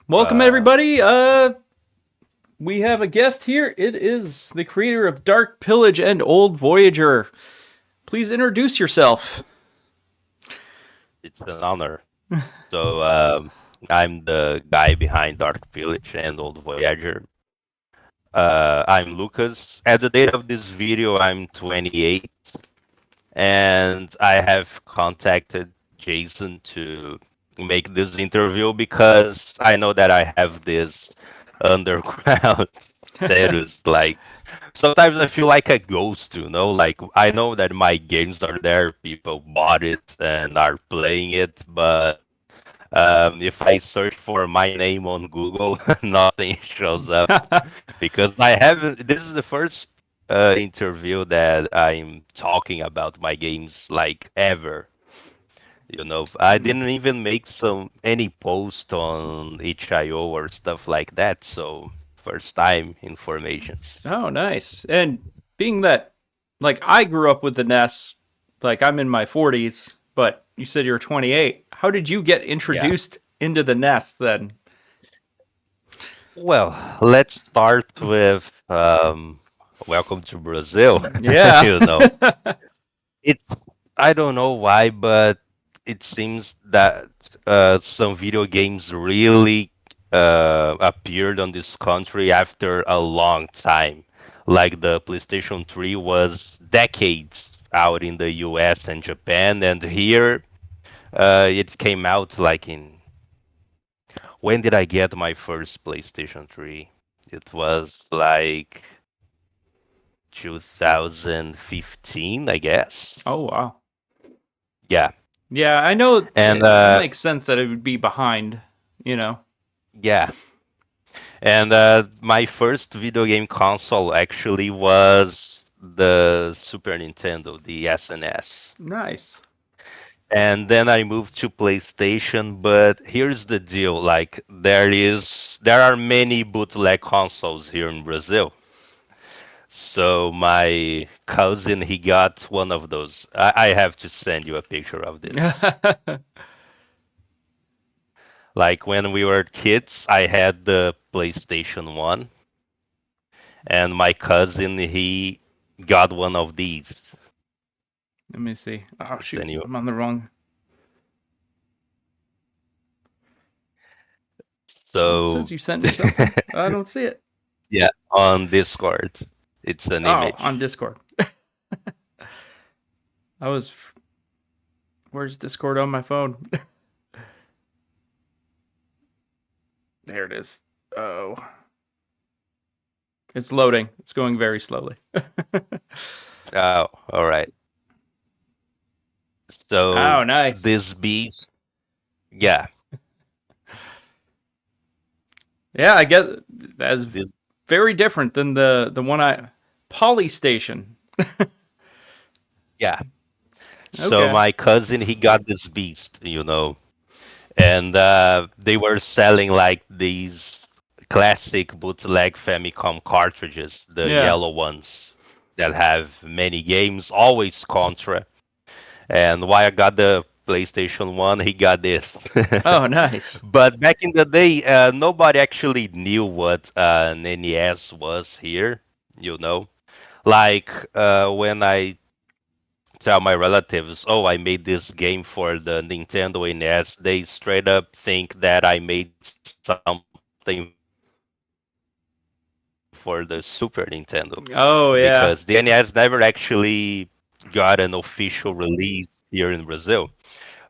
Welcome, Uh, everybody. We have a guest here. It is the creator of Dark Pillage and Old Voyager. Please introduce yourself. it's an honor. So I'm the guy behind Dark Pillage and Old Voyager. I'm Lucas. At the date of this video, I'm 28, and I have contacted Jason to make this interview because I know that I have this underground status. Like sometimes I feel like a ghost, Like I know that my games are there, people bought it and are playing it, but if I search for my name on Google, nothing shows up because I haven't. This is the first interview that I'm talking about my games like ever. I didn't even make any post on HIO or stuff like that. So first time informations. Oh, nice. And being that, like, I grew up with the NES, like, I'm in my 40s, but you said you're 28. How did you get Yeah. introduced into the NES then? Well, let's start with welcome to Brazil. Yeah. you know, it's I don't know why, but it seems that some video games really appeared on this country after a long time. Like the PlayStation 3 was decades out in the US and Japan, and here it came out like in when did I get my first PlayStation 3? It was like 2015, I guess. Oh, wow. Yeah. Yeah, I know And it makes sense that it would be behind, you know. yeah. And my first video game console actually was the Super Nintendo, the SNES. Nice. And then I moved to PlayStation, but here's the deal, like there are many bootleg consoles here in Brazil. So my cousin, he got one of those. I have to send you a picture of this. Like when we were kids, I had the PlayStation 1, and my cousin, he got one of these. Let me see. Oh, shoot. Send you. I'm on the wrong. It So, says you sent me something. I don't see it. yeah, on Discord, it's an Oh, image. on Discord. I was. Where's Discord on my phone? There it is. Oh. It's loading. It's going very slowly. Oh, all right. So Oh, nice. this beast, yeah, Yeah, I guess that's this, very different than the one I. Poly Station. yeah. So Okay. my cousin, he got this beast, and they were selling like these classic bootleg Famicom cartridges, the Yeah. yellow ones that have many games, always Contra. And why I got the PlayStation 1, he got this. Oh, nice. But back in the day, nobody actually knew what an NES was here, you know. Like when I tell my relatives, oh, I made this game for the Nintendo NES, they straight up think that I made something for the Super Nintendo Oh, yeah. because the NES never actually got an official release here in Brazil.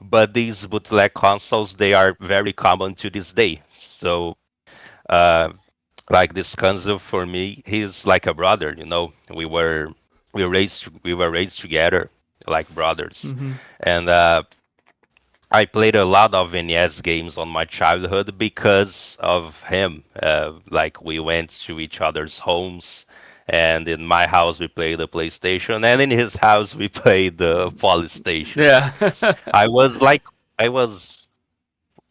But these bootleg consoles, they are very common to this day. So, uh, like this console for me, he's like a brother. We were raised together like brothers, Hmm. and I played a lot of NES games on my childhood because of him. Like we went to each other's homes, and in my house we played the PlayStation, and in his house we played the Polystation. Yeah. I was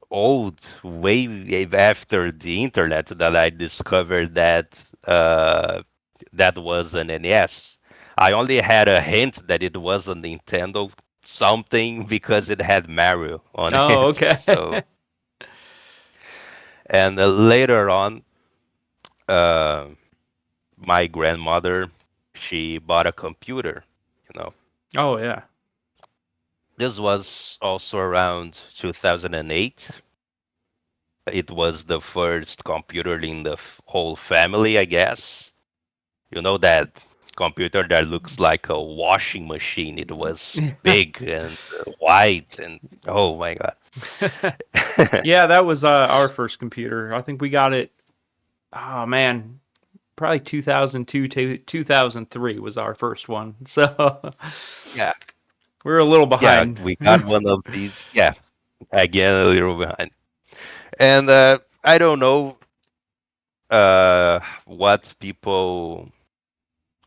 old way after the internet that I discovered that that was an NES. I only had a hint that it was a Nintendo something because it had Mario on Oh, it. okay. So, And later on, uh, my grandmother, she bought a computer. You know, Oh yeah. this was also around 2008. It was the first computer in the whole family, I guess. You know that computer that looks like a washing machine. It was big and white, and oh my god. Yeah, that was our first computer. I think we got it. Oh man, probably 2002 to 2003 was our first one. So Yeah, we were a little yeah, behind. we got one of these. Yeah, again a little behind. And I don't know what people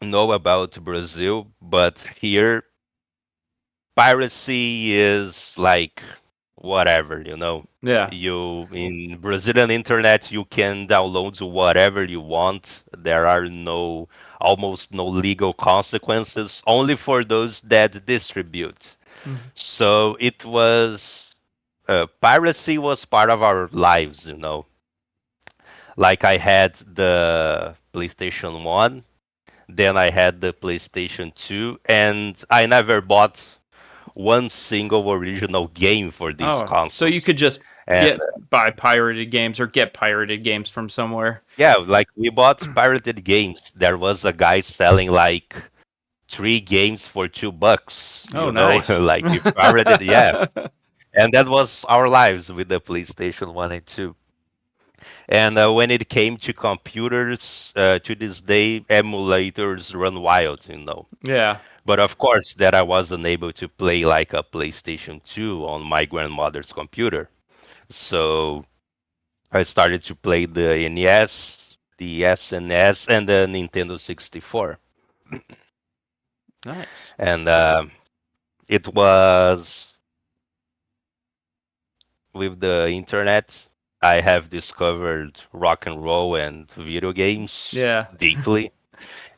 know about Brazil, but here piracy is like whatever, you know. Yeah. You in Brazilian internet you can download whatever you want. There are almost no legal consequences, only for those that distribute. Mhm. So it was piracy was part of our lives, you know. Like I had the PlayStation 1, then I had the PlayStation 2, and I never bought one single original game for these Oh, so you consoles. could just And buy pirated games or get pirated games from somewhere. yeah, like we bought pirated games. There was a guy selling like three games for $2, Oh, you know, nice. like he pirated, yeah. And that was our lives with the PlayStation 1 and 2. And when it came to computers, to this day, emulators run wild, you know. Yeah. But of course, that I wasn't able to play like a PlayStation 2 on my grandmother's computer. So I started to play the NES, the SNS, and the Nintendo 64. Nice. And it was with the internet, I have discovered rock and roll and video games Yeah. deeply.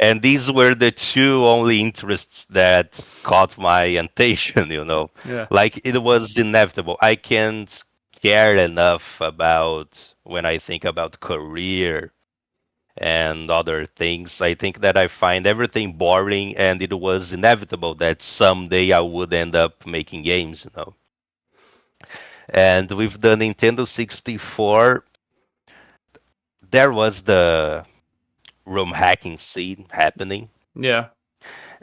And these were the two only interests that caught my attention, you know. Yeah. Like it was inevitable. I can't care enough about when I think about career and other things. I think that I find everything boring, and it was inevitable that someday I would end up making games, you know. And with the Nintendo 64, there was the room hacking scene happening. Yeah.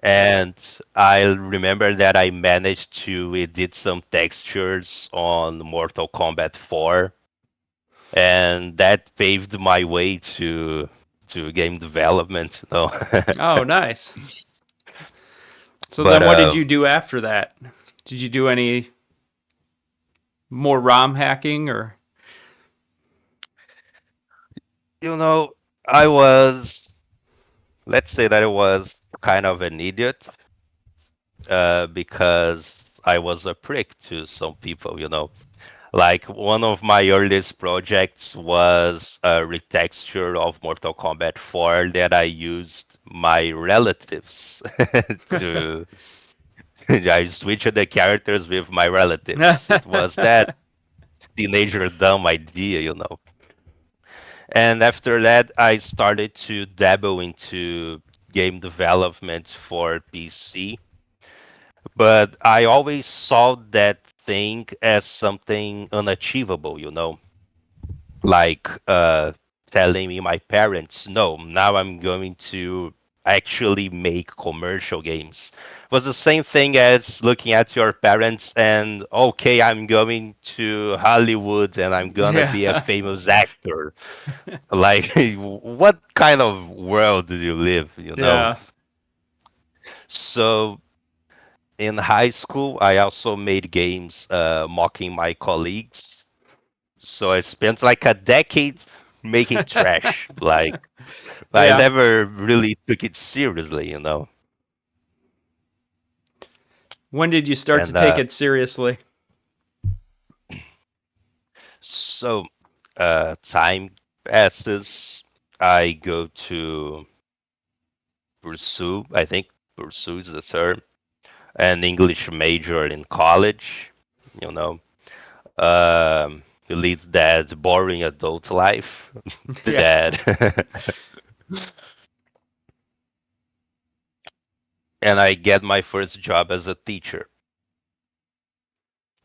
And I remember that I managed to edit some textures on Mortal Kombat 4, and that paved my way to game development. No, Oh, nice. So but then what did you do after that? Did you do any more ROM hacking or you know, I was, let's say that I was kind of an idiot because I was a prick to some people. You know, like one of my earliest projects was a retexture of Mortal Kombat 4 that I used my relatives to. I switched the characters with my relatives. It was that teenager dumb idea, you know. And after that, I started to dabble into game development for PC, but I always saw that thing as something unachievable, you know, like telling me my parents, no, now I'm going to actually make commercial games. It was the same thing as looking at your parents and, okay, I'm going to Hollywood and I'm gonna be a yeah. famous actor. Like, what kind of world do you live, you know? Yeah. So in high school, I also made games mocking my colleagues. So I spent like a decade making trash. Like I Yeah. never really took it seriously, you know. When did you start to And take it seriously? so time passes. I go to pursue. I think pursue is the term. An English major in college. You know. who leads that boring adult life. Yeah. That and I get my first job as a teacher.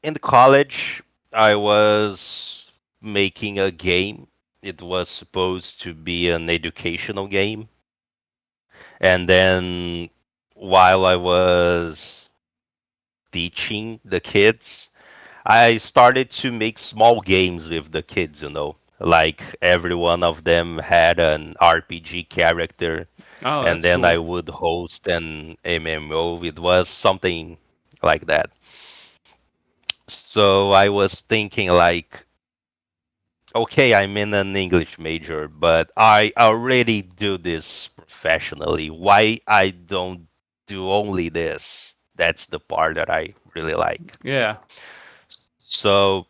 In college, I was making a game. It was supposed to be an educational game. And then while I was teaching the kids, I started to make small games with the kids, Like every one of them had an RPG character, Oh, and that's then I cool. would host an MMO. It was something like that. So I was thinking like, okay, I'm in an English major, but I already do this professionally. Why I don't do only this? That's the part that I really like. Yeah. So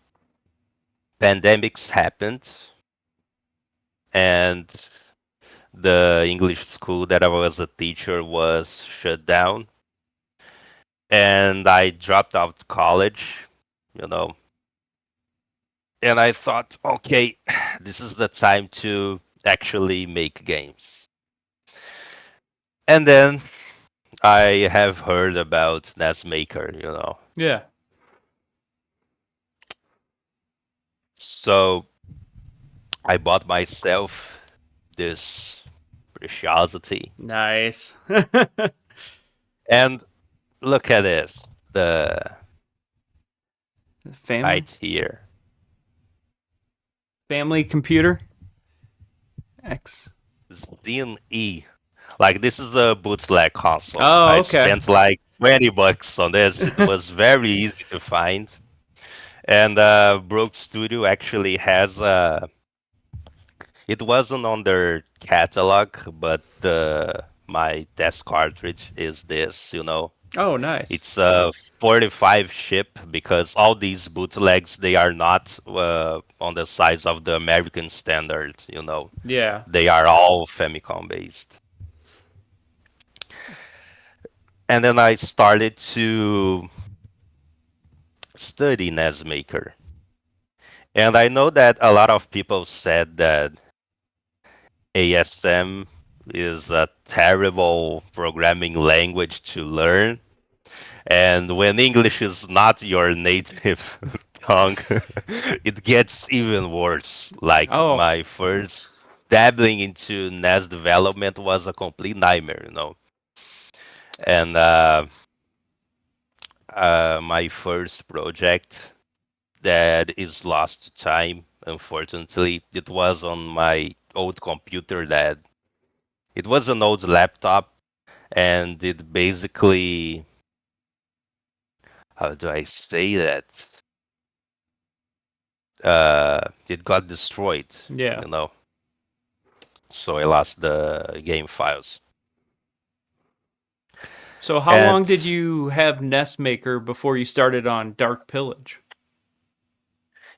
pandemics happened, and the English school that I was a teacher was shut down, and I dropped out college, you know. And I thought, okay, this is the time to actually make games. And then I have heard about NetMaker. Yeah. So I bought myself this preciosity. Nice. And look at this. The Family? right here. Family computer? X. Zen E. Like this is a bootleg console. Oh, I okay. spent like $20 on this. It was very easy to find. And Broke Studio actually has it wasn't on their catalog, but my test cartridge is this. Oh, nice. It's a 45 chip because all these bootlegs they are not on the size of the American standard. Yeah. They are all Famicom based. And then I started to study NESmaker. And I know that a lot of people said that ASM is a terrible programming language to learn. And when English is not your native tongue, it gets even worse. Like Oh, my first dabbling into NAS development was a complete nightmare. And my first project that is lost to time, unfortunately, it was on my old computer that it was an old laptop, and it basically, how do I say that? It got destroyed, yeah. you know. So I lost the game files. So how And long did you have Nestmaker before you started on Dark Pillage?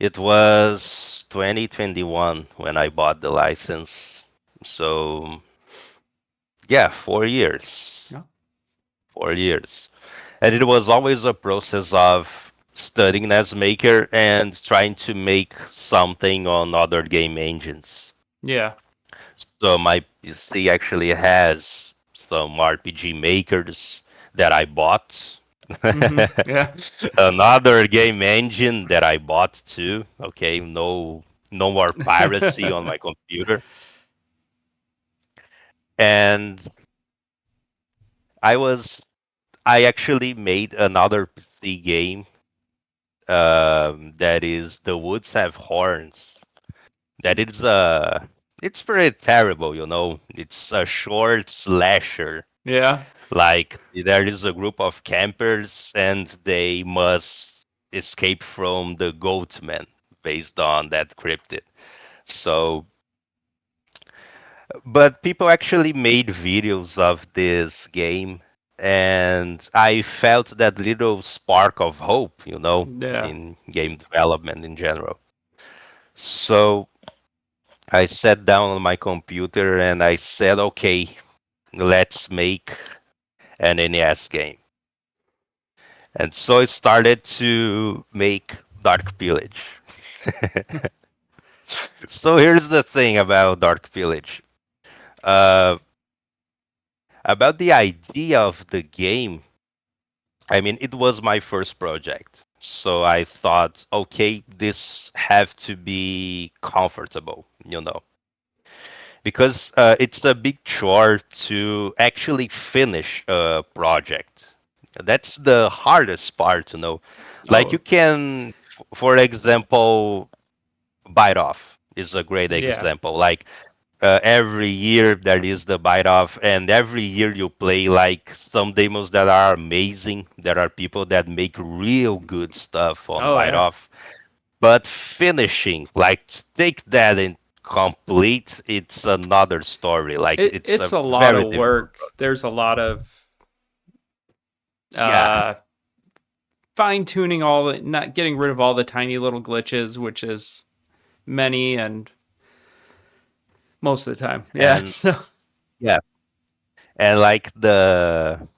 it was 2021 when I bought the license. So yeah, 4 years. Yeah. 4 years. And it was always a process of studying NetMaker and trying to make something on other game engines. Yeah. So my PC actually has some RPG makers that I bought. Yeah. Another game engine that I bought too. Okay, no more piracy on my computer. And I was I actually made another PC game that is The Woods Have Horns. That is it's pretty terrible. It's a short slasher. Yeah. Like there is a group of campers and they must escape from the Goatman based on that cryptid. So, but people actually made videos of this game, and I felt that little spark of hope, Yeah. in game development in general. So I sat down on my computer and I said, okay, let's make an NES game. And so I started to make Dark Pillage. So here's the thing about Dark Village. Uh, about the idea of the game, I mean, it was my first project. So I thought, okay, this have to be comfortable, because it's a big chore to actually finish a project. That's the hardest part. Like you Oh, can, for example, bite off is a great yeah. example. Like every year there is the bite off, and every year you play like some demos that are amazing. There are people that make real good stuff on Oh, bite yeah. off, but finishing, like take that and complete, it's another story. Like it's It's a a lot very of different. work. There's a lot of Yeah, uh fine tuning all the, not getting rid of all the tiny little glitches, which is many and most of the time. Yeah. and So yeah, and like the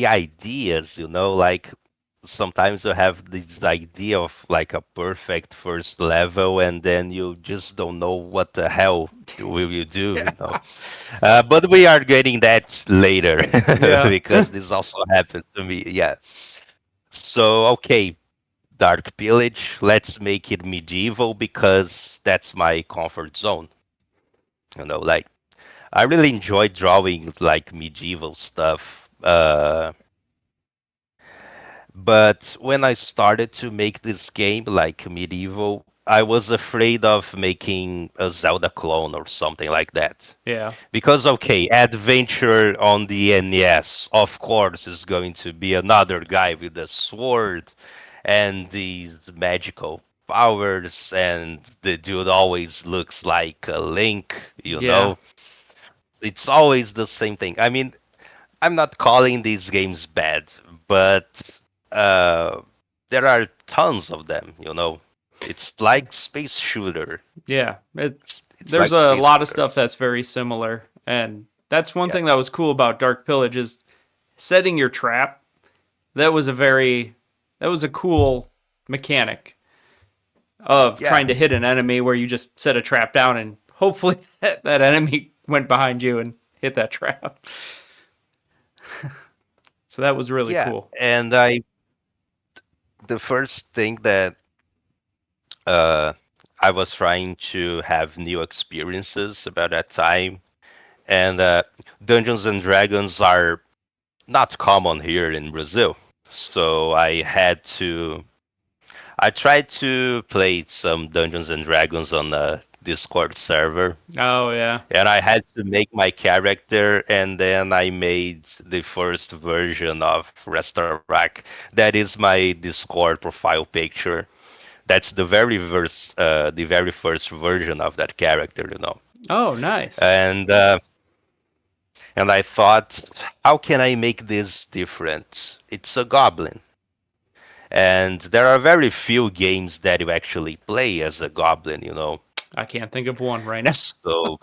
ideas, like sometimes you have this idea of like a perfect first level, and then you just don't know what the hell will you do. yeah. But we are getting that later Yeah. because this also happened to me. Yeah. So okay, Dark Pillage, let's make it medieval because that's my comfort zone. Like I really enjoy drawing like medieval stuff. But when I started to make this game like medieval, I was afraid of making a Zelda clone or something like that. Yeah. Because, okay, adventure on the NES, of course, is going to be another guy with a sword and these magical powers, and the dude always looks like a Link. Yeah. It's always the same thing. I mean, I'm not calling these games bad, but uh, there are tons of them. It's like space shooter. Yeah. It's There's like a space lot of shooter. stuff that's very similar. And that's one Yeah, thing that was cool about Dark Pillage is setting your trap. That was a very that was a cool mechanic of yeah, trying to hit an enemy where you just set a trap down and hopefully that enemy went behind you and hit that trap. So that was really yeah. cool. And the first thing that uh, I was trying to have new experiences about that time, and Dungeons and Dragons are not common here in Brazil, so I tried to play some Dungeons and Dragons on a Discord server, Oh yeah. and I had to make my character, and then I made the first version of Restorac. That is my Discord profile picture. That's the very first version of that character. Oh nice. And I thought, how can I make this different? It's a goblin. And there are very few games that you actually play as a goblin. I can't think of one right now. So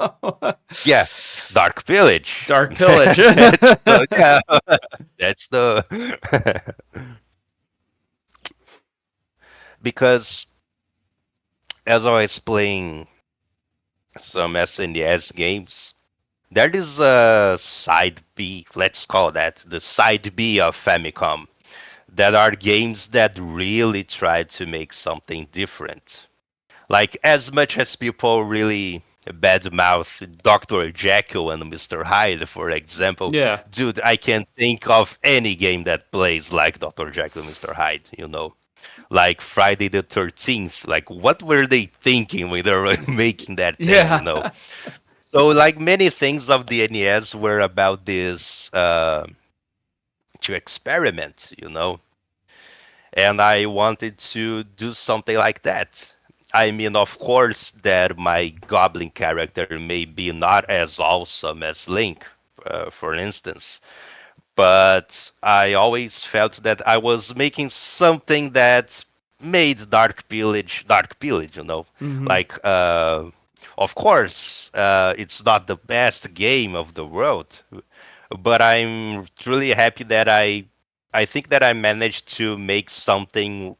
yeah, Dark Village. Dark Pillage. So yeah, that's the because as I was playing some SNES games, there is a side B, let's call that the side B of Famicom. That are games that really try to make something different. Like as much as people really badmouth Dr. Jekyll and Mr. Hyde, for example, Yeah. dude, I can't think of any game that plays like Dr. Jekyll and Mr. Hyde. Like Friday the 13th. Like, what were they thinking when they were making that thing? Yeah. So, like, many things of the NES were about this to experiment. And I wanted to do something like that. I mean, of course, that my goblin character may be not as awesome as Link, for instance, but I always felt that I was making something that made Dark Pillage. hmm Like, of course, it's not the best game of the world, but I'm truly happy that I think that I managed to make something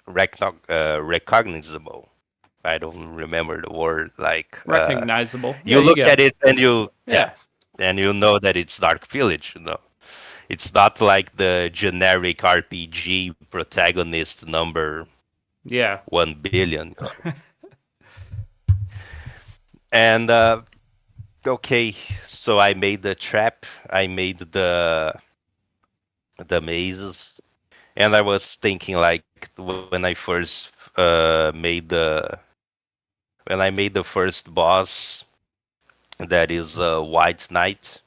recognizable. I don't remember the word. Like Recognizable. Yeah, you you look got at it. it and you yeah, Yeah. and you know that it's Dark Village. It's not like the generic RPG protagonist number Yeah. 1 billion. And okay, so I made the trap. I made the mazes, and I was thinking like when I first made the first boss, that is White Knight.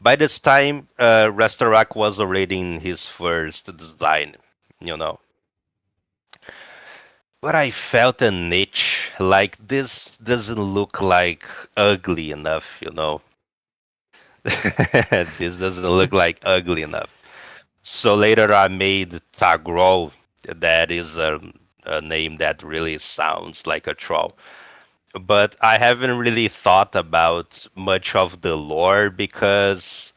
By this time, Rastarak was already in his first design, you know. But I felt a niche, like this doesn't look like ugly enough. This doesn't look like ugly enough. So later I made Tagrol. That is a name that really sounds like a troll. But I haven't really thought about much of the lore because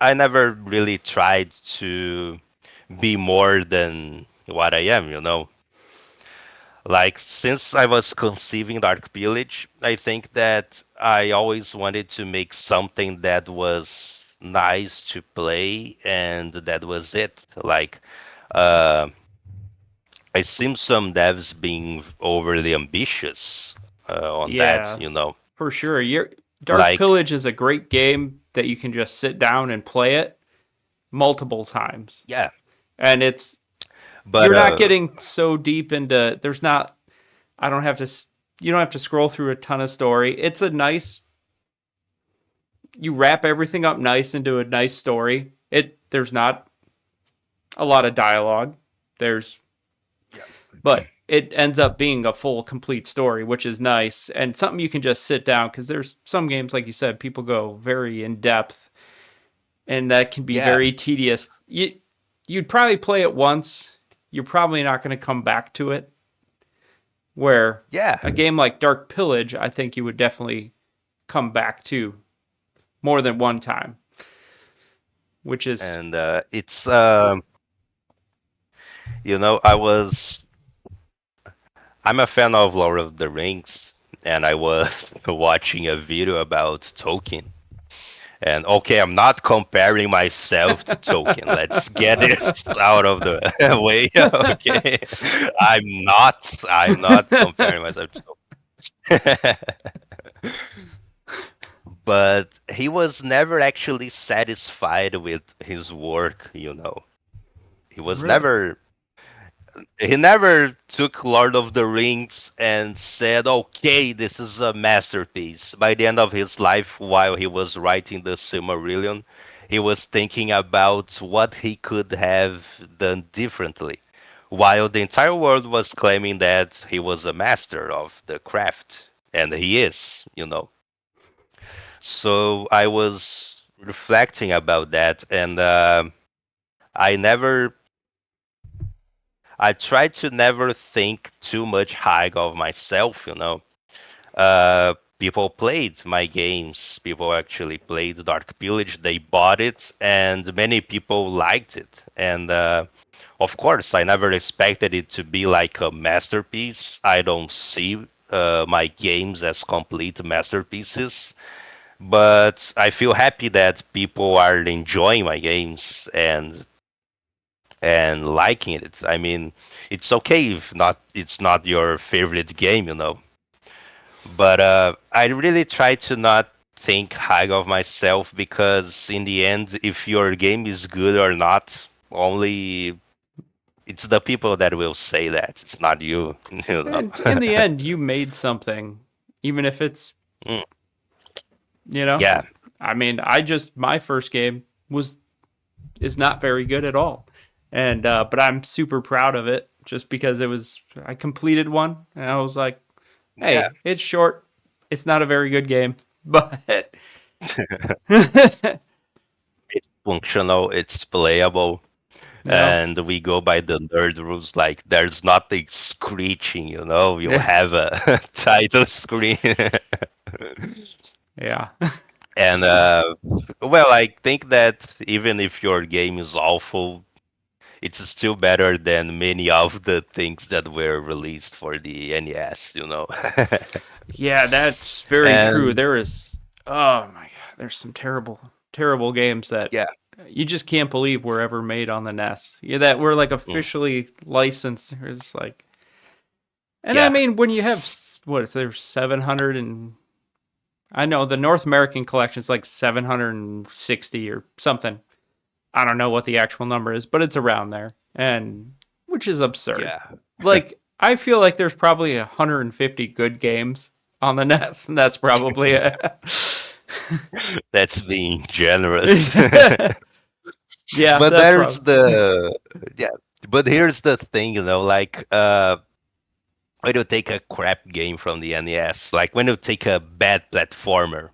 I never really tried to be more than what I am. Like, since I was conceiving Dark Pillage, I think that I always wanted to make something that was nice to play, and that was it. Like, uh, I seen some devs being overly ambitious on that, Yeah. you know. For sure. Dark Like, Pillage is a great game that you can just sit down and play it multiple times. yeah, And it's but you're not getting so deep into there's not I don't have to you don't have to scroll through a ton of story. It's a nice you wrap everything up nice into a nice story. There's not a lot of dialogue. There's but it ends up being a full complete story, which is nice and something you can just sit down because there's some games like you said people go very in depth and that can be yeah, very tedious. You'd probably play it once. You're probably not going to come back to it. Where yeah, a game like Dark Pillage, I think you would definitely come back to more than one time, which is and it's I'm a fan of Lord of the Rings, and I was watching a video about Tolkien. And okay, I'm not comparing myself to Tolkien. Let's get this out of the way. Okay, I'm not comparing myself to Tolkien. But he was never actually satisfied with his work. He was really never he never took Lord of the Rings and said, okay, this is a masterpiece. By the end of his life, while he was writing the Silmarillion, he was thinking about what he could have done differently, while the entire world was claiming that he was a master of the craft. And he is. So I was reflecting about that, and I never I try to never think too much high of myself. People played my games. People actually played Dark Pillage. They bought it, and many people liked it. And of course, I never expected it to be like a masterpiece. I don't see my games as complete masterpieces, but I feel happy that people are enjoying my games and liking it. I mean, it's okay if not it's not your favorite game. But I really try to not think high of myself because in the end, if your game is good or not, only it's the people that will say that. It's not you. You know. and in the end you made something even if it's Mm, you know yeah, I mean my first game was is not very good at all and but I'm super proud of it just because I completed one and I was like yeah. hey it's short it's not a very good game but It's functional. It's playable. no And we go by the nerd rules, like there's nothing screeching. You yeah have a title screen. yeah And well, I think that even if your game is awful, it's still better than many of the things that were released for the NES, you know. Yeah, that's very true. And There is, oh my god, there's some terrible, terrible games that yeah, you just can't believe were ever made on the NES. Yeah, that were like mm, officially licensed. It's like, and I yeah, mean, when you have what is there 700 and I know the North American collection is like 760 or something. I don't know what the actual number is, but it's around there, and which is absurd. yeah. Like I feel like there's probably 150 good games on the NES, and that's probably it. That's being generous. Yeah, But that's there's probably. the yeah. But here's the thing, you know, like when you take a crap game from the NES, like when you take a bad platformer,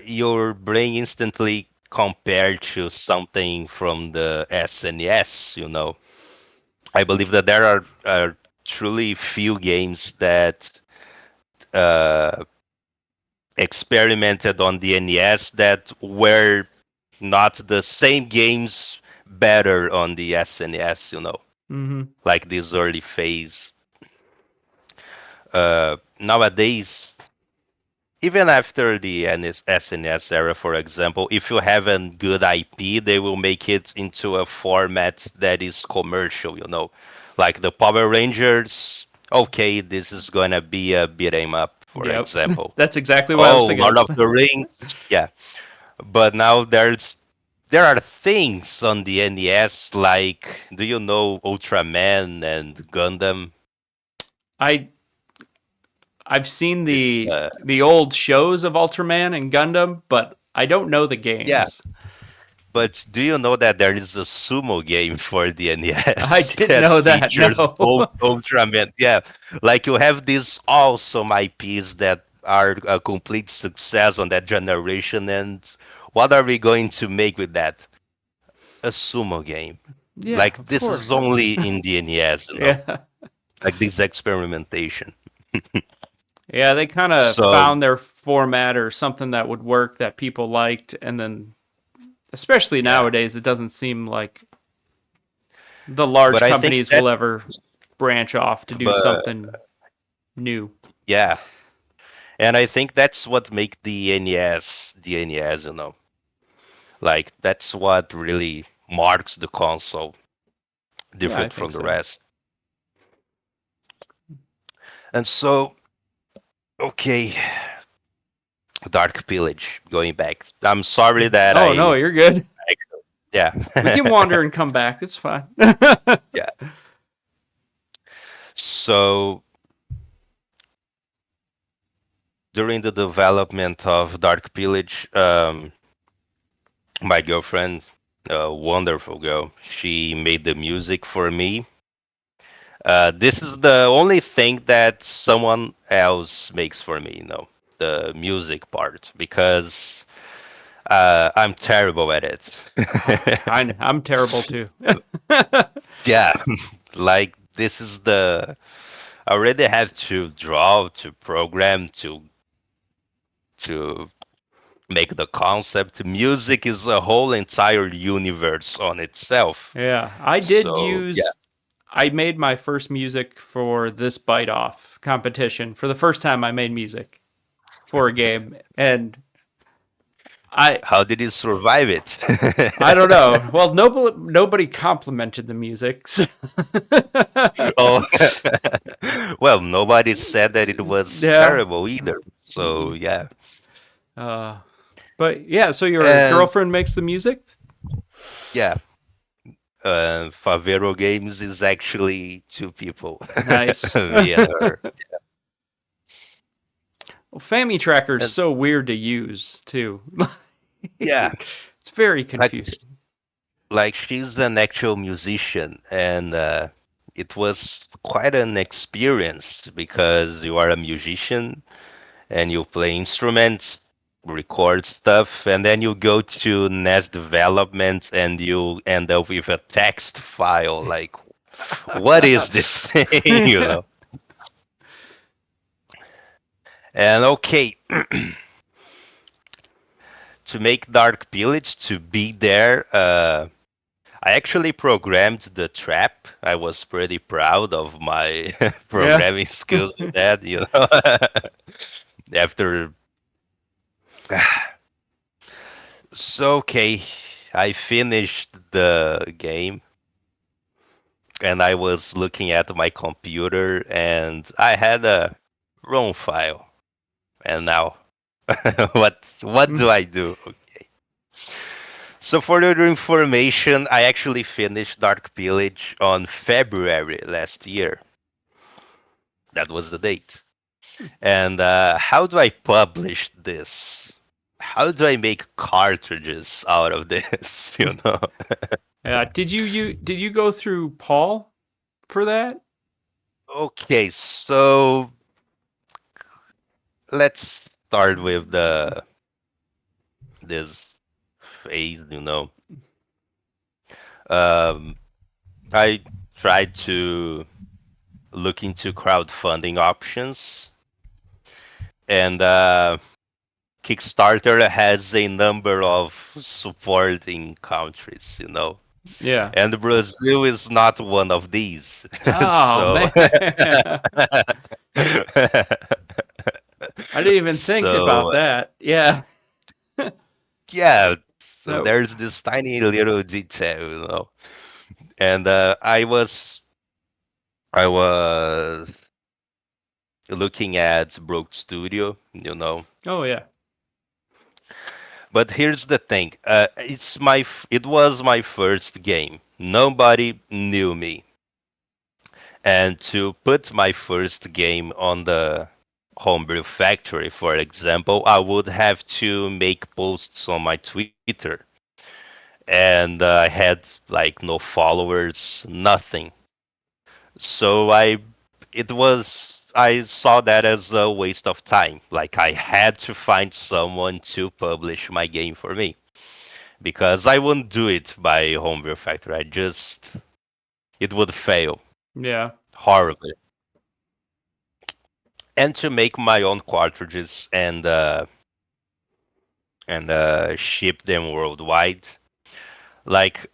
your brain instantly compared to something from the SNES, you know. I believe that there are truly few games that uh, experimented on the NES that were not the same games better on the SNES, you know, Hmm. like this early phase. Nowadays, even after the SNES era, for example, if you have a good IP, they will make it into a format that is commercial, you know. Like the Power Rangers, okay, this is gonna be a beat 'em up, for Yep, example. that's exactly what I was Oh, thinking Lord of. of the Rings, yeah. But now there are things on the NES like, do you know Ultraman and Gundam? I I've seen It's the old shows of Ultraman and Gundam, but I don't know the yeah. games. But do you know that there is a sumo game for the I NES didn't that know that. features No. Ultraman? Yeah, like you have these awesome IPs that are a complete success on that generation, and what are we going to make with that? A sumo game. Yeah, Like of this is course. only in the NES, you know, Yeah. like this experimentation. Yeah, they kind of So, found their format or something that would work that people liked, and then, especially yeah, nowadays, it doesn't seem like the large but I think companies that, will ever branch off to do but something new. yeah, and I think that's what make the NES, you know. Like that's what really marks the console Yeah, I different from think the so. rest. And so, okay, Dark Pillage. Going back. I'm sorry that Oh no, you're good. yeah, We can wander and come back. It's fine. yeah. So during the development of Dark Pillage, my girlfriend, a wonderful girl, she made the music for me. This is the only thing that someone else makes for me, you know, the music part, because I'm terrible at it. I'm terrible too. Yeah, like this is the I already have to draw, to program, to make the concept. Music is a whole entire universe on itself. Yeah, I did So yeah, use. I made my first music for this bite off competition. For the first time, I made music for a game, and I how did you survive it? I don't know. Well, nobody complimented the music. So Oh, well, nobody said that it was yeah. terrible either. So yeah, Uh, but yeah, so your and girlfriend makes the music? yeah, Favero Games is actually two people, Nice. me and her. Well, Family Tracker is And so weird to use too. yeah, It's very like confusing. she's an actual musician, and it was quite an experience because you are a musician and you play instruments, record stuff, and then you go to NES development and you end up with a text file. Like, what is this thing, you Yeah. know? And okay, to make Dark Pillage to be there, I actually programmed the trap. I was pretty proud of my Yeah. programming skills with that, After so okay, I finished the game and I was looking at my computer and I had a ROM file. And now what do I do? Okay. So for your information, I actually finished Dark Pillage on February last year. That was the date. And how do I publish this? How do I make cartridges out of this? Yeah. Did you go through Paul for that? Okay, so let's start with the this phase. Um, I tried to look into crowdfunding options, and Kickstarter has a number of supporting countries. Yeah. And Brazil is not one of these. Oh So, man. I didn't even think about so that. Yeah. yeah. So No. there's this tiny little detail. And I was looking at Broke Studio. Oh yeah. But here's the thing. It was my first game. Nobody knew me. And to put my first game on the Homebrew Factory, for example, I would have to make posts on my Twitter. And I had like no followers, nothing. So I saw that as a waste of time. Like I had to find someone to publish my game for me because I wouldn't do it by Homebrew Factory. It would fail Yeah. horribly. And to make my own cartridges and ship them worldwide, like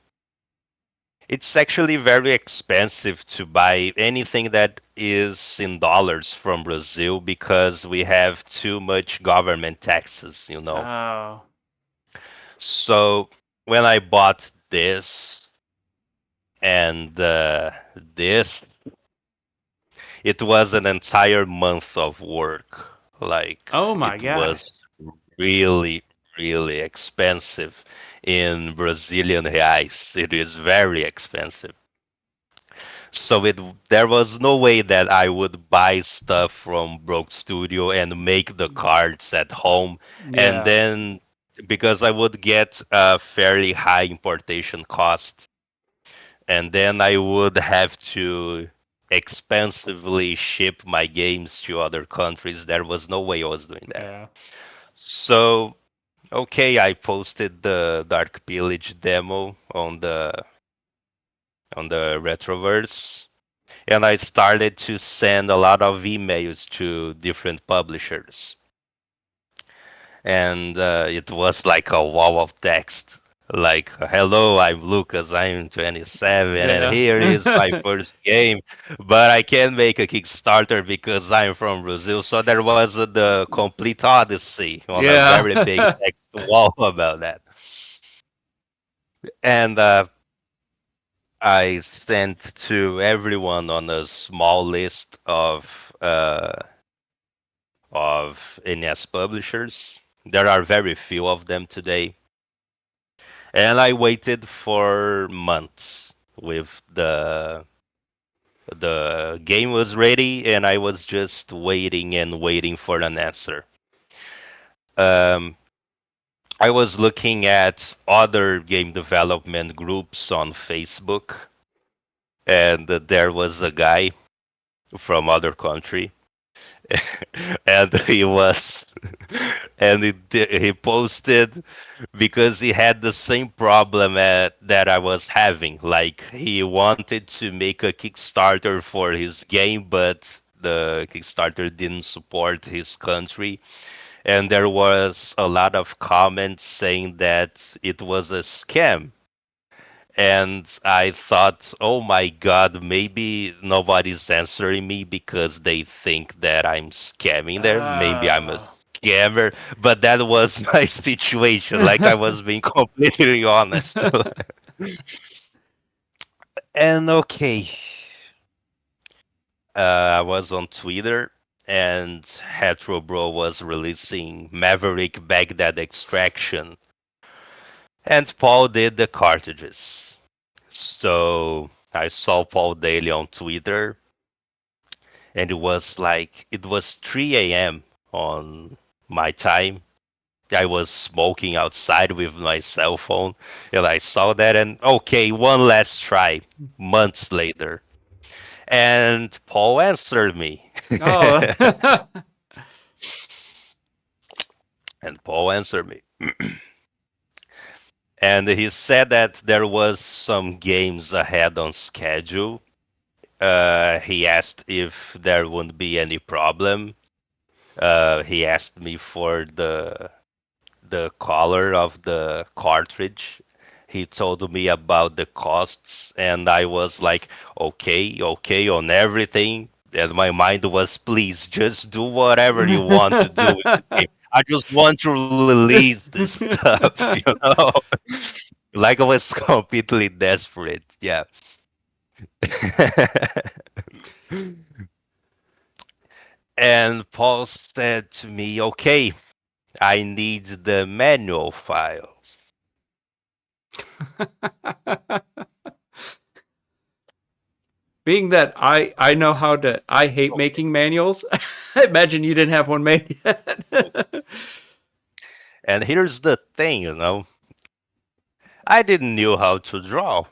it's actually very expensive to buy anything that is in dollars from Brazil because we have too much government taxes. Oh. So when I bought this and this, it was an entire month of work. Like Oh my it gosh. was really, really expensive in Brazilian reais. It is very expensive. So there was no way that I would buy stuff from Broke Studio and make the cards at home, and Yeah. then because I would get a fairly high importation cost, and then I would have to expensively ship my games to other countries. There was no way I was doing that. Yeah. So okay, I posted the Dark Pillage demo on the Retroverse, and I started to send a lot of emails to different publishers. And it was like a wall of text. Like, hello, I'm Lucas, I'm 27, and Yeah. here is my first game, but I can't make a Kickstarter because I'm from Brazil. So there was the complete odyssey on a very big Yeah. text wall about that. And I sent to everyone on a small list of NS publishers. There are very few of them today. And I waited for months with the game was ready and I was just waiting and waiting for an answer. Um, I was looking at other game development groups on Facebook, and there was a guy from other country and he was and he posted because he had the same problem that I was having. Like he wanted to make a Kickstarter for his game, but the Kickstarter didn't support his country, and there was a lot of comments saying that it was a scam. And I thought, oh my God, maybe nobody's answering me because they think that I'm scamming them. Maybe I'm a Oh. scammer. But that was my situation. Like I was being completely honest. And okay, I was on Twitter and Hetero Bro was releasing Maverick Baghdad Extraction. And Paul did the cartridges. So I saw Paul daily on Twitter, and it was 3 a.m. on my time. I was smoking outside with my cell phone, and I saw that, and okay, one last try. Months later, and Paul answered me, Oh. and Paul answered me, and he said that there was some games ahead on schedule. He asked if there wouldn't be any problem. He asked me for the color of the cartridge. He told me about the costs, and I was like, okay, okay, on everything. And my mind was, please, just do whatever you want to do with the game. I just want to release this stuff, you know? Like I was completely desperate. Yeah. And Paul said to me, okay, I need the manual files. Being that I know how to, I hate making manuals. I imagine you didn't have one made yet. And here's the thing, you know, I didn't know how to draw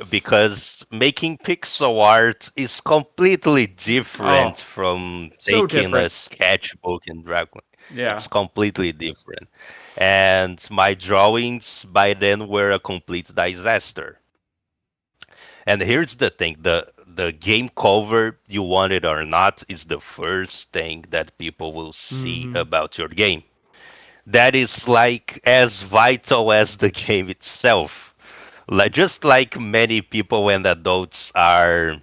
because making pixel art is completely different Oh, from so taking a different. sketchbook and drawing. Yeah. It's completely different. And my drawings by then were a complete disaster. And here's the thing, the game cover, you want it or not, is the first thing that people will see Hmm. about your game. That is like as vital as the game itself. Like just like many people when adults are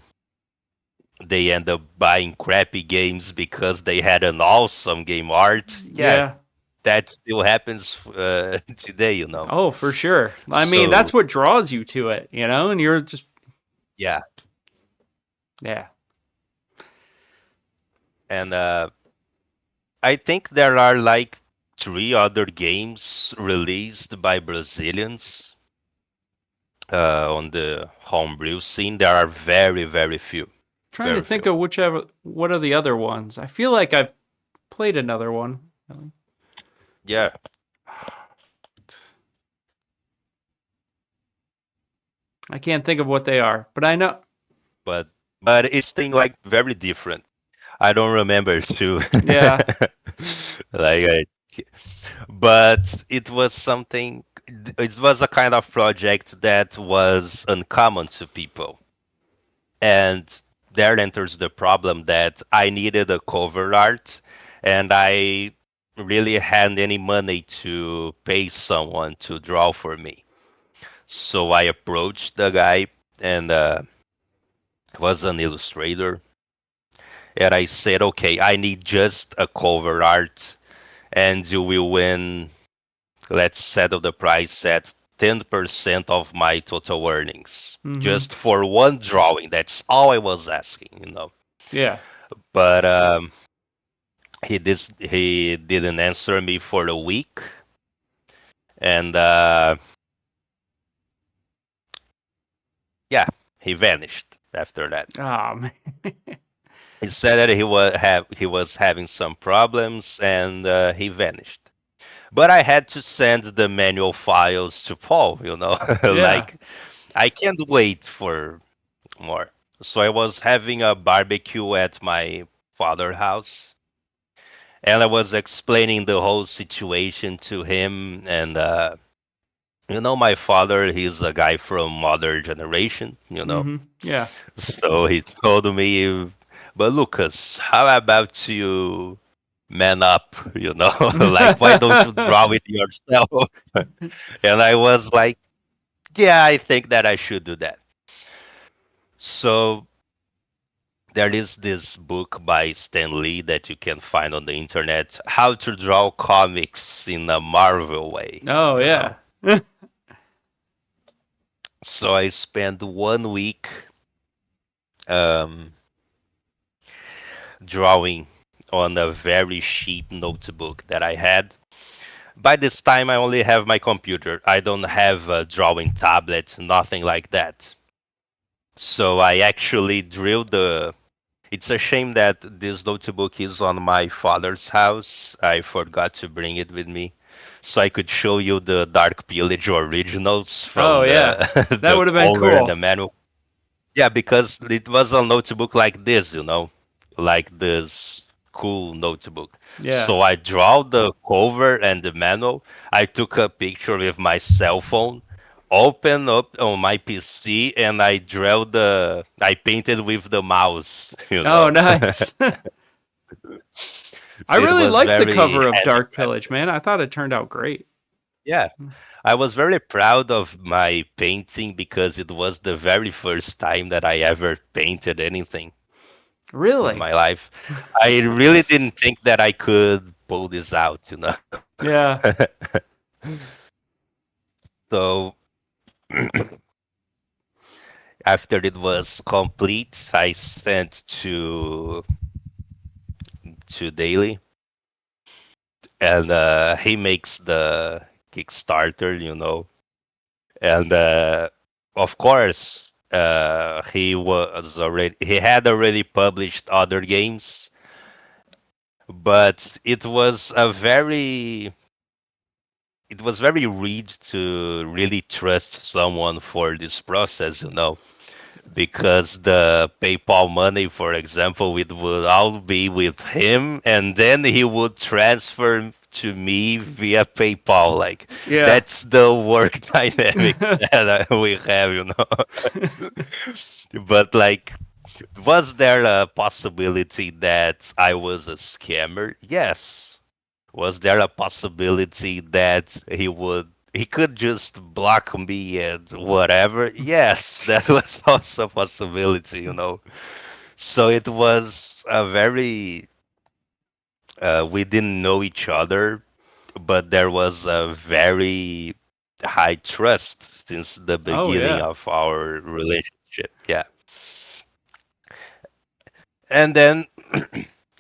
they end up buying crappy games because they had an awesome game art. Yeah, Yeah. that still happens today, you know. Oh, for sure. I mean, So that's what draws you to it, and you're just, yeah, yeah. and I think there are like three other games released by Brazilians on the homebrew scene. There are very, very few. Trying to Very think few. of what are the other ones. I feel like I've played another one. Yeah, I can't think of what they are, but I know. but it's thing like very different. I don't remember too. Yeah. like I, but it was something. It was a kind of project that was uncommon to people, and there enters the problem that I needed a cover art, and I really hadn't any money to pay someone to draw for me. So I approached the guy, and was an illustrator, and I said, "Okay, I need just a cover art, and you will win. Let's settle the price at 10% of my total earnings, Hmm. just for one drawing. That's all I was asking, you know." Yeah. But he didn't answer me for a week, and yeah, he vanished after that. Oh man. He said that he was having some problems, and he vanished. But I had to send the manual files to Paul, you know, Yeah. like I can't wait for more. So I was having a barbecue at my father's house, and I was explaining the whole situation to him. And you know, my father, he's a guy from modern generation, you know. Hmm. Yeah. So he told me, but Lucas, how about you man up, you know? Like, why don't you draw it yourself? And I was like, Yeah, I think that I should do that. So there is this book by Stan Lee that you can find on the internet, How to Draw Comics in a Marvel Way, Oh you know. yeah. So I spent 1 week um, drawing on a very cheap notebook that I had. By this time, I only have my computer. I don't have a drawing tablet, nothing like that. So I actually drilled the. It's a shame that this notebook is on my father's house. I forgot to bring it with me. So I could show you the Dark Pillage originals Oh from yeah. the That the would have been cover and cool. the manual. Yeah, because it was a notebook like this, like this cool notebook. Yeah. So I draw the cover and the manual. I took a picture with my cell phone, opened up on my PC, and I painted with the mouse, Oh nice. I It really was like the very cover of Dark Pillage, handcrafted. man. I thought it turned out great. Yeah. I was very proud of my painting because it was the very first time that I ever painted anything in Really? my life. I really didn't think that I could pull this out. Yeah. So after it was complete, I sent to Daily, and he makes the Kickstarter. And of course, he had already published other games, but it was very weird to really trust someone for this process, because the PayPal money, for example, it would all be with him, and then he would transfer to me via PayPal. Like, Yeah. that's the work dynamic that we have. But like, was there a possibility that I was a scammer? Yes. Was there a possibility that he could just block me and whatever? Yes, that was also a possibility. So it was a very we didn't know each other, but there was a very high trust since the Oh beginning yeah. of our relationship. Yeah. And then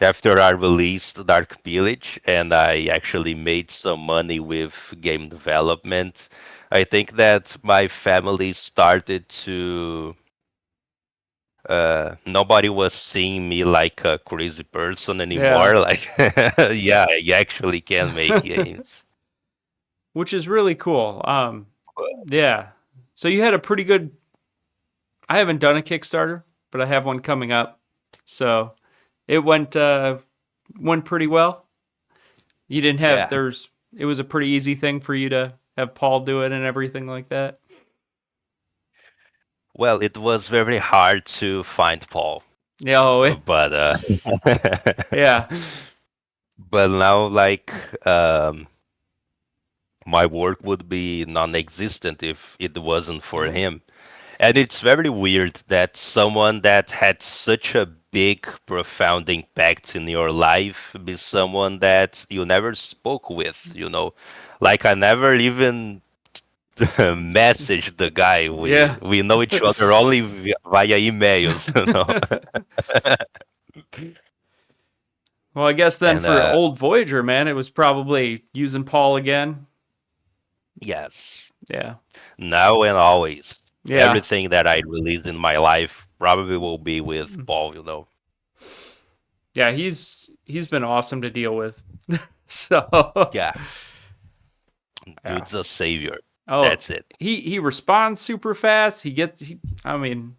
after I released Dark Pillage and I actually made some money with game development, I think that my family started to. Nobody was seeing me like a crazy person Yeah. anymore. Like, yeah, you actually can make games. Which is really cool. Yeah. So you had a pretty good. I haven't done a Kickstarter, but I have one coming up. So it went pretty well. You didn't have Yeah. there's it was a pretty easy thing for you to have Paul do it and everything like that. Well, it was very hard to find Paul, Yeah, oh, but yeah. but now like my work would be non-existent if it wasn't for Oh, him. And it's very weird that someone that had such a big, profound impact in your life be someone that you never spoke with. Like I never even messaged the guy. We yeah. we know each other only via emails. Well, I guess then And for old Voyager, man, it was probably using Paul again. yes, Yeah. now and always, Yeah. everything that I release in my life probably will be with Paul. Yeah, he's been awesome to deal with. So, Yeah, yeah. dude's a savior. Oh, That's it. he responds super fast. I mean,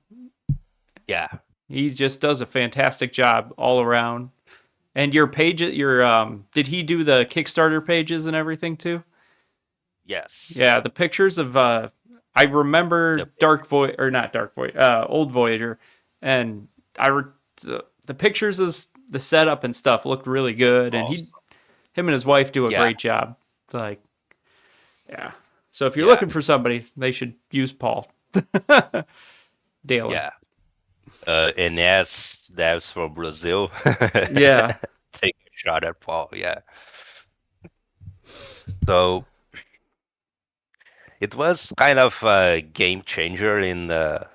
Yeah. he just does a fantastic job all around. And did he do the Kickstarter pages and everything too? Yes. Yeah, the pictures of I remember Yep. Old Voyager, and the pictures of the setup and stuff looked really It's good, and awesome. him and his wife do a Yeah. great job. Like, yeah, So if you're Yeah, looking for somebody, they should use Paul daily. yeah. And yes, that's from Brazil. Yeah. Take a shot at Paul. Yeah. So it was kind of a game changer in my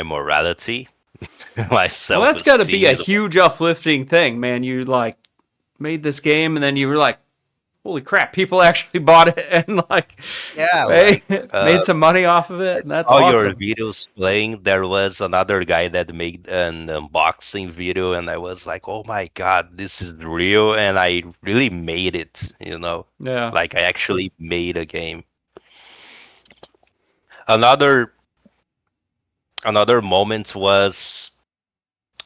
morality, my Well, that's got to be self-esteem. a huge uplifting thing, man. You like made this game, and then you were like, "Holy crap! People actually bought it and like Yeah, made, like made some money off of I it, and that's saw your awesome." videos playing. There was another guy that made an unboxing video, and I was like, "Oh my God, this is real!" And I really made it. Yeah. Like I actually made a game. Another another moment was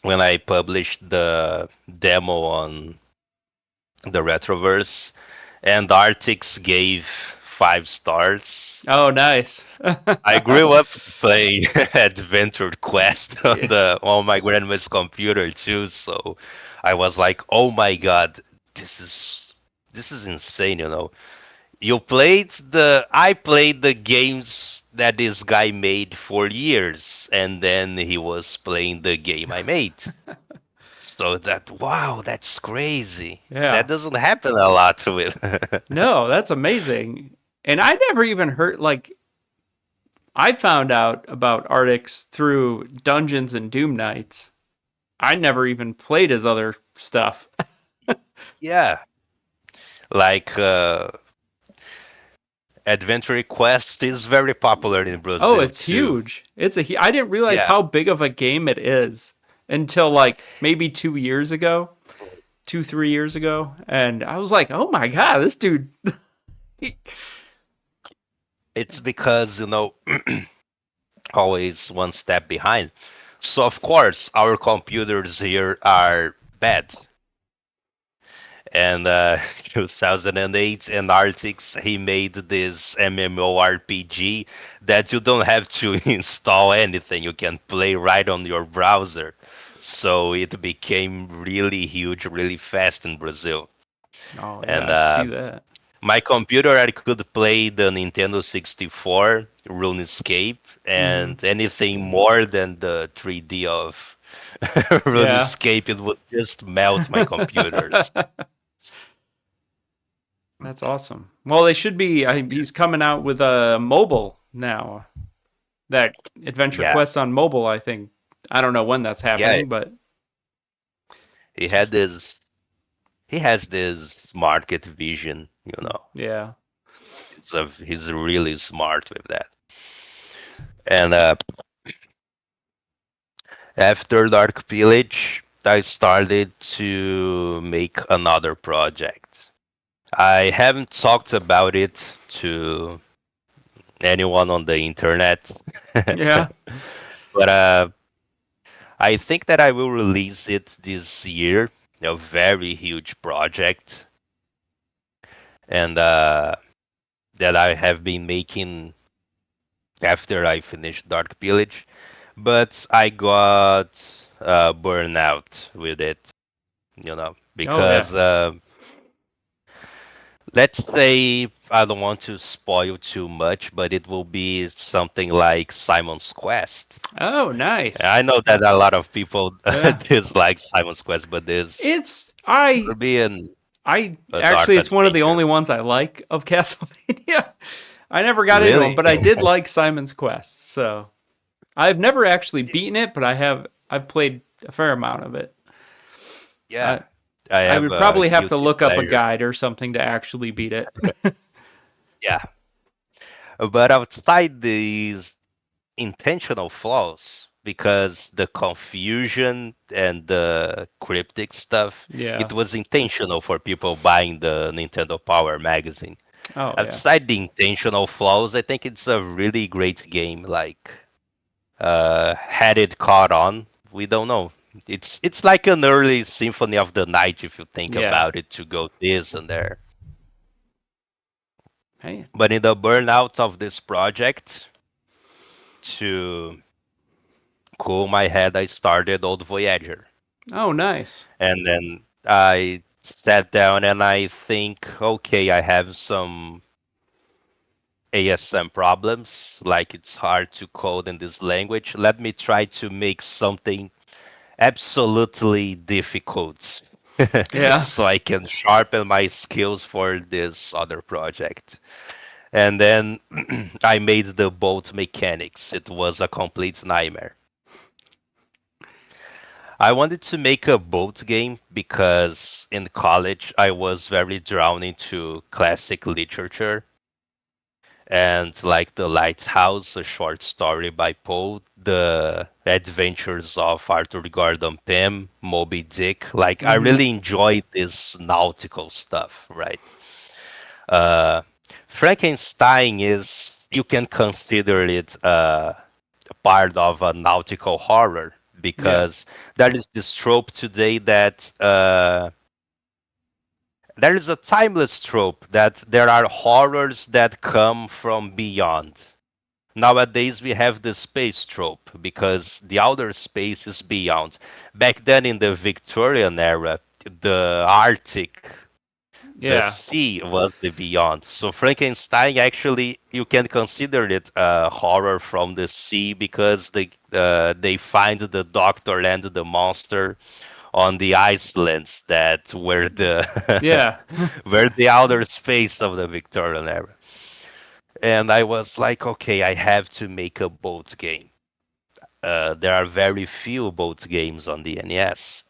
when I published the demo on the Retroverse, and Artix gave 5 stars. Oh, nice. I grew up playing Adventure Quest on Yeah. the on my grandma's computer too, so I was like, "Oh my God, this is insane." I played the games that this guy made for years, and then he was playing the game I made. So wow, that's crazy. That Yeah. doesn't happen a lot with. No, that's amazing. And I never even heard like I found out about Artix through Dungeons and Doom Nights. I never even played his other stuff. Yeah, like Adventure Quest is very popular in Oh, Brazil it's too. huge. I didn't realize Yeah, how big of a game it is until like maybe 2 years ago, 3 years ago, and I was like, "Oh my god, this dude!" it's because always one step behind. So of course our computers here are bad. And 2008 in Artix, he made this MMORPG that you don't have to install anything. You can play right on your browser. So it became really huge, really fast in Brazil. Oh yeah, And I can see that. my computer, I could play the Nintendo 64, RuneScape, Hmm. and anything more than the 3D of Yeah. RuneScape, it would just melt my computers. That's awesome. Well, they should be. He's coming out with a mobile now. That Adventure Yeah, Quest on mobile, I think. I don't know when that's yeah. happening, but He had this. He has this market vision. yeah. He's really smart with that. And after Dark Pillage, I started to make another project. I haven't talked about it to anyone on the internet, Yeah. but I think that I will release it this year. A very huge project, and that I have been making after I finished Dark Pillage, but I got burnout with it, Oh yeah. because let's say I don't want to spoil too much, but it will be something like Simon's Quest. Oh, nice. I know that a lot of people Yeah. dislike Simon's Quest, but this It's I will be I a dark actually it's one of the adventure. only ones I like of Castlevania. I never got into them, Really? but I did like Simon's Quest. So I've never actually beaten it, but I've played a fair amount of it. Yeah, I I I have would a probably have to guilty look up a pleasure. guide or something to actually beat it. Yeah, but outside these intentional flaws, because the confusion and the cryptic stuff, Yeah. it was intentional for people buying the Nintendo Power magazine. Oh yeah. Outside the intentional flaws, I think it's a really great game. Like, had it caught on, we don't know. It's like an early Symphony of the Night if you think Yeah. about it, to go this and there. Hey. But in the burnout of this project, to cool my head, I started Old Voyager. Oh nice. And then I sat down and I think, okay, I have some ASM problems, like it's hard to code in this language. Let me try to make something absolutely difficult Yeah. so I can sharpen my skills for this other project. And then I made the boat mechanics. It was a complete nightmare. I wanted to make a boat game because in college I was very drawn into classic literature and like The Lighthouse, a short story by Poe, The Adventures of Arthur Gordon Pym, Moby Dick. Like I Mm-hmm. really enjoyed this nautical stuff, right? Uh, Frankenstein is you can consider it part of a nautical horror Yeah. because there is this trope today that there is a timeless trope that there are horrors that come from beyond. Nowadays, we have the space trope because the outer space is beyond. Back then, in the Victorian era, the Arctic, the Yeah. sea was the beyond. So Frankenstein actually, you can consider it a horror from the sea because they find the doctor and the monster on the islands that were the Yeah. were the outer space of the Victorian era. And I was like, okay, I have to make a boat game. There are very few boat games on the NES.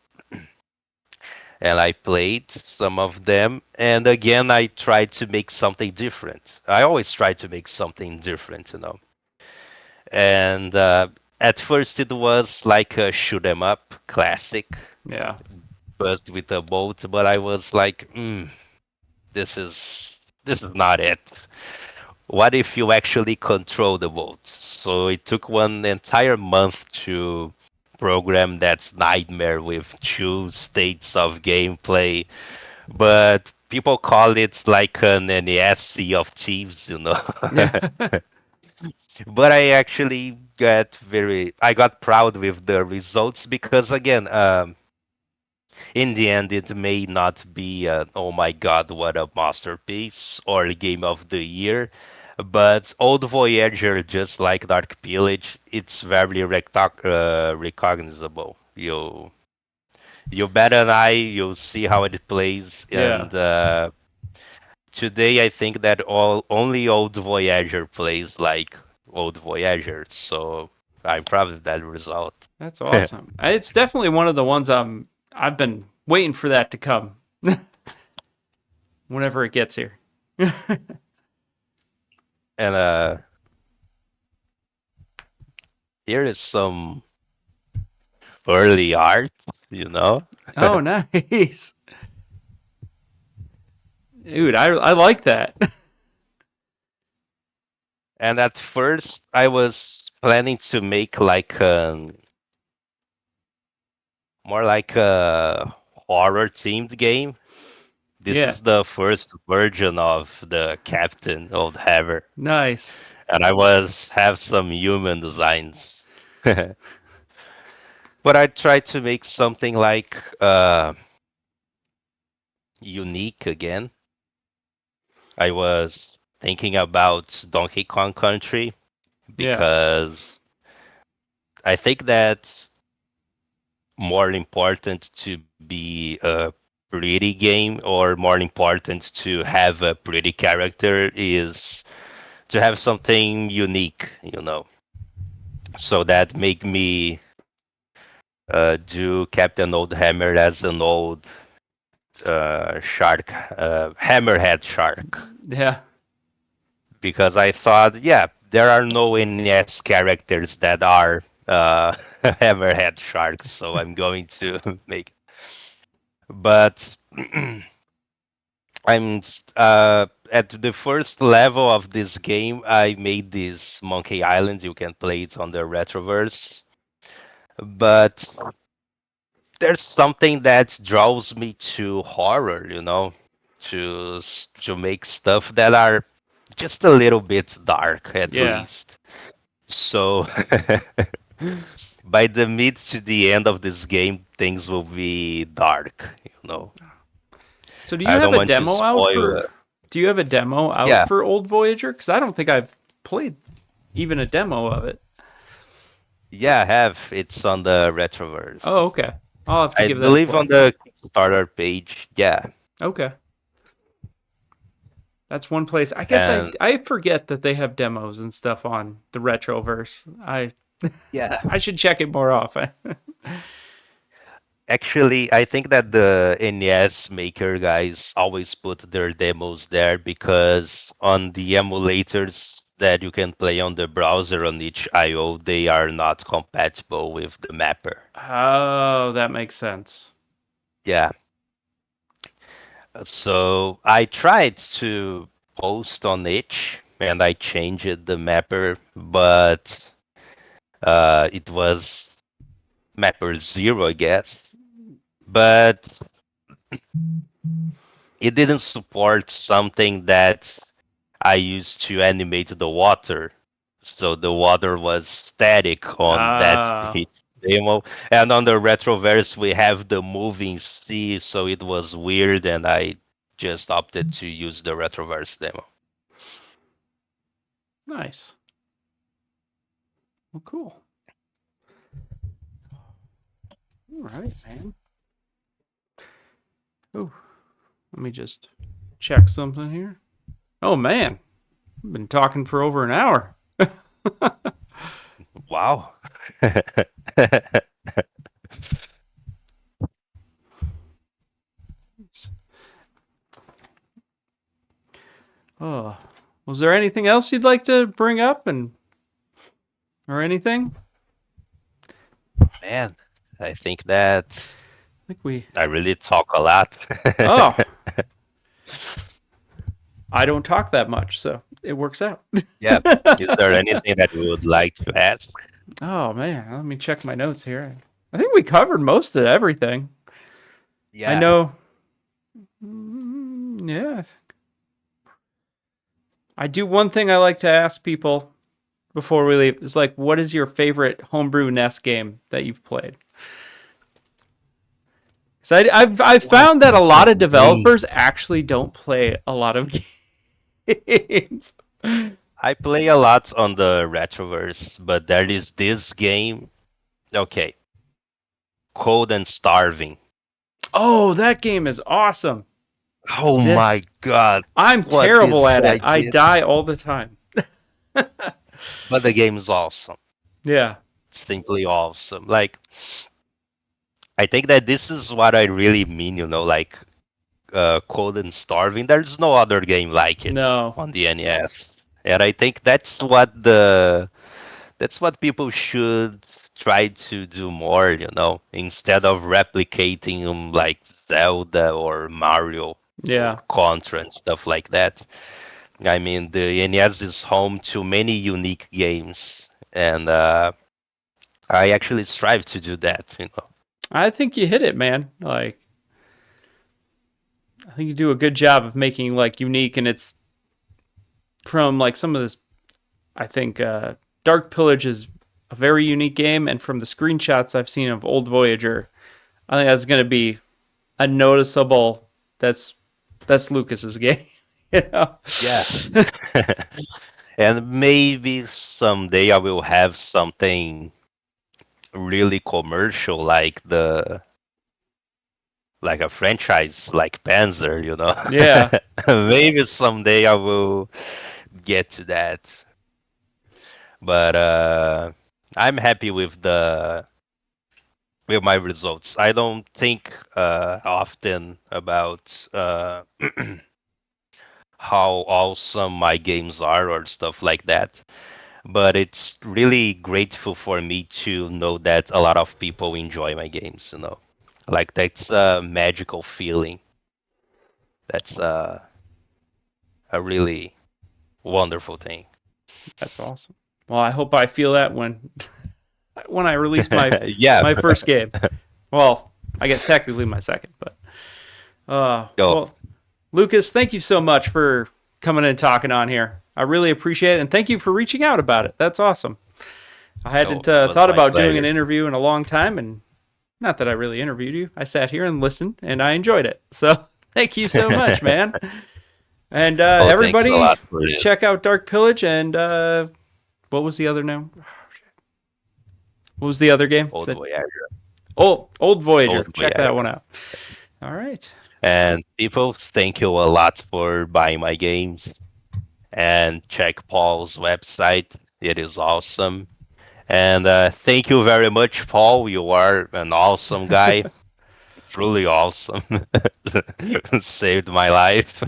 And I played some of them. And again, I tried to make something different. I always try to make something different. And at first, it was like a shoot 'em up classic, Yeah. but with a boat. But I was like, this is not it. What if you actually control the boat? So it took one entire month to program that nightmare with two states of gameplay, but people call it like an NES of Thieves. Yeah. But I actually I got proud with the results because again, in the end, it may not be oh my god, what a masterpiece or a game of the year, but Old Voyager, just like Dark Pillage, it's very recognizable. You bet an eye, you'll see how it plays, Yeah. and today I think that only Old Voyager plays like Old Voyager, so I'm proud of that result. That's awesome. It's definitely one of the ones I've been waiting for that to come whenever it gets here. And here is some early art. Oh, nice. Dude, I like that. And at first, I was planning to make like more like a horror themed game. This Yeah. is the first version of the Captain Old Haver, Nice. and I was have some human designs. But I tried to make something like unique again. I was thinking about Donkey Kong Country Yeah. because I think that more important to be a pretty game or more important to have a pretty character is to have something unique. So that make me do Captain Old Hammer as an old shark, hammerhead shark, Yeah. because I thought, yeah, there are no NES characters that are hammerhead sharks, so I'm going to make. But at the first level of this game, I made this Monkey Island. You can play it on the Retroverse, but there's something that draws me to horror, to make stuff that are just a little bit dark at Yeah. least. So by the mid to the end of this game, things will be dark. So do you I have don't a want to demo out spoil for it. Do you have a demo out Yeah, for Old Voyager? Because I don't think I've played even a demo of it. yeah, I have. It's on the Retroverse. Oh, okay. I'll have to I give that a believe play. on the Kickstarter page. Yeah, Okay. That's one place. I guess and I forget that they have demos and stuff on the Retroverse. yeah. I should check it more often. Actually, I think that the NES maker guys always put their demos there because on the emulators that you can play on the browser on each IO, they are not compatible with the mapper. Oh, that makes sense. Yeah. So I tried to post on itch and I changed the mapper, but it was mapper 0, I guess. But it didn't support something that I used to animate the water. So the water was static on that Ah, demo. And on the Retroverse, we have the moving sea, so it was weird, and I just opted to use the Retroverse demo. nice. Well, cool. All right, man. Oh, let me just check something here. Oh man, I've been talking for over an hour. Wow. Oh, was there anything else you'd like to bring up or anything? Man, I think that I think we. I really talk a lot. Oh, I don't talk that much, so it works out. Yeah. Is there anything that you would like to ask? Oh man, let me check my notes here. I think we covered most of everything. I Yeah. know. Yeah. I do one thing I like to ask people before we leave is like, what is your favorite homebrew NES game that you've played? So I've found that a lot of developers actually don't play a lot of games. I play a lot on the Retroverse, but there is this game. Okay. Cold and Starving. Oh, that game is awesome. Oh Yeah. my god. I'm What terrible this at guy it. I did. die all the time. But the game is awesome. Yeah. Simply awesome. Like, I think that this is what I really mean, like Cold and Starving. There's no other game like it No. on the NES. And I think that's what people should try to do more, instead of replicating like Zelda or Mario or Yeah. Contra and stuff like that. I mean, the NES is home to many unique games, and I actually strive to do that. I think you hit it, man. Like, I think you do a good job of making like unique, and it's from like some of this. I think Dark Pillage is a very unique game, and from the screenshots I've seen of Old Voyager, I think that's going to be a noticeable. That's Lucas's game. Yeah. And maybe someday I will have something really commercial like a franchise like Panzer. Yeah. Maybe someday I will get to that. But I'm happy with my results. I don't think often about how awesome my games are or stuff like that. But it's really grateful for me to know that a lot of people enjoy my games. Like that's a magical feeling. That's a really wonderful thing. That's awesome. Well, I hope I feel that when I release Yeah. my first game. Well, I get technically my second, but well, Lucas, thank you so much for coming and talking on here. I really appreciate it, and thank you for reaching out about it. That's awesome. I hadn't It was thought my about doing pleasure. an interview in a long time, and not that I really interviewed you. I sat here and listened, and I enjoyed it. So thank you so much, man. And Oh, thanks a everybody, lot for this. check out Dark Pillage and what was the other name? What was the other game? Old Voyager. Old Voyager. Old Check Voyager. that one out. All right. And people, thank you a lot for buying my games. And check Paul's website. It is awesome. And thank you very much, Paul. You are an awesome guy. Truly awesome. Saved my life.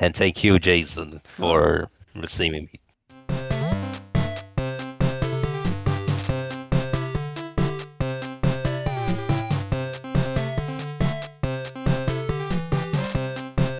And thank you, Jason, for receiving me.